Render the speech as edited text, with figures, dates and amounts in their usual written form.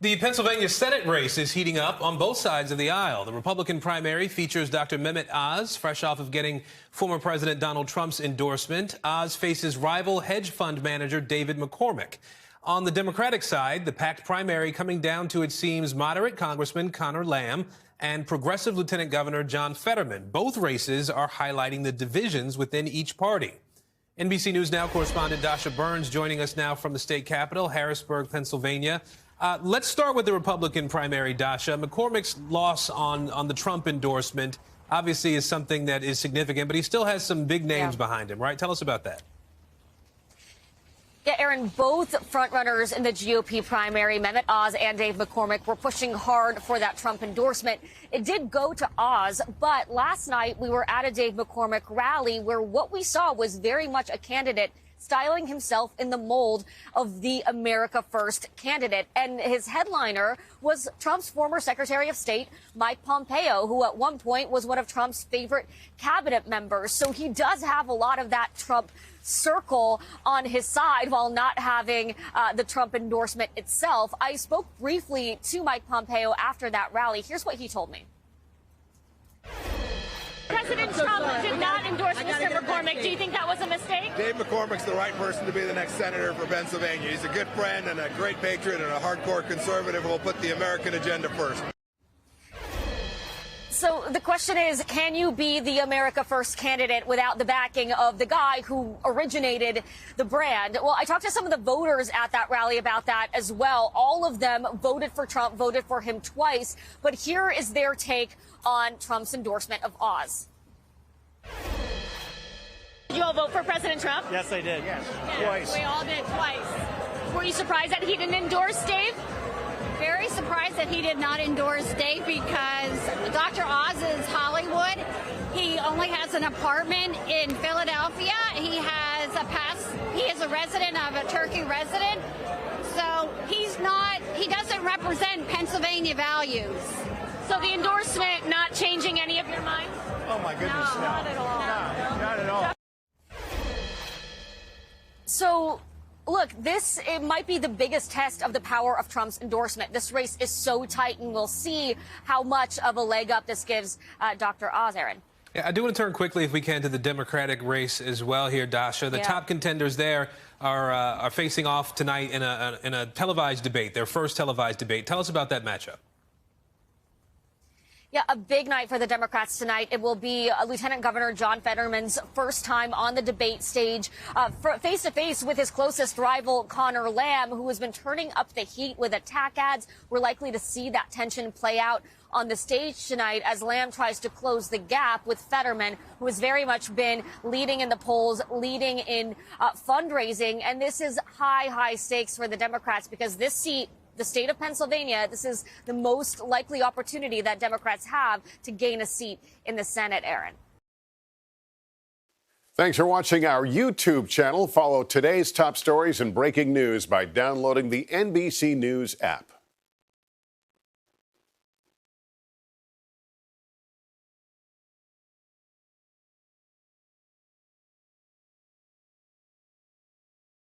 The Pennsylvania Senate race is heating up on both sides of the aisle. The Republican primary features Dr. Mehmet Oz, fresh off of getting former President Donald Trump's endorsement. Oz faces rival hedge fund manager David McCormick. On the Democratic side, the packed primary coming down to, it seems, moderate Congressman Conor Lamb and progressive Lieutenant Governor John Fetterman. Both races are highlighting the divisions within each party. NBC News Now correspondent Dasha Burns joining us now from the state capitol, Harrisburg, Pennsylvania. Let's start with the Republican primary, Dasha. McCormick's loss on the Trump endorsement obviously is something that is significant, but he still has some big names behind him, right? Tell us about that. Yeah, Aaron, both frontrunners in the GOP primary, Mehmet Oz and Dave McCormick, were pushing hard for that Trump endorsement. It did go to Oz, but last night we were at a Dave McCormick rally where what we saw was very much a candidate styling himself in the mold of the America First candidate. And his headliner was Trump's former Secretary of State, Mike Pompeo, who at one point was one of Trump's favorite cabinet members. So he does have a lot of that Trump circle on his side while not having the Trump endorsement itself. I spoke briefly to Mike Pompeo after that rally. Here's what he told me. President Trump did not endorse Mr. McCormick. Do you think that was a mistake? Dave McCormick's the right person to be the next senator for Pennsylvania. He's a good friend and a great patriot and a hardcore conservative who will put the American agenda first. So the question is, can you be the America First candidate without the backing of the guy who originated the brand? Well, I talked to some of the voters at that rally about that as well. All of them voted for Trump, voted for him twice. But here is their take on Trump's endorsement of Oz. Did you all vote for President Trump? Yes, I did. Yes. Twice. We all did twice. Were you surprised that he didn't endorse Dave? Very surprised that he did not endorse Dave because Dr. Oz is Hollywood. He only has an apartment in Philadelphia. He is a resident of a Turkey resident. So he doesn't represent Pennsylvania values. So the endorsement not changing any of your mind? Oh, my goodness. No, not at all. No, not at all. So, look, it might be the biggest test of the power of Trump's endorsement. This race is so tight, and we'll see how much of a leg up this gives Dr. Oz, Aaron. Yeah, I do want to turn quickly, if we can, to the Democratic race as well here, Dasha. The top contenders there are facing off tonight in a televised debate, their first televised debate. Tell us about that matchup. Yeah, a big night for the Democrats tonight. It will be Lieutenant Governor John Fetterman's first time on the debate stage, face-to-face with his closest rival, Conor Lamb, who has been turning up the heat with attack ads. We're likely to see that tension play out on the stage tonight as Lamb tries to close the gap with Fetterman, who has very much been leading in the polls, leading in fundraising. And this is high stakes for the Democrats because this seat, the state of Pennsylvania, this is the most likely opportunity that Democrats have to gain a seat in the Senate, Aaron. Thanks for watching our YouTube channel. Follow today's top stories and breaking news by downloading the NBC News app.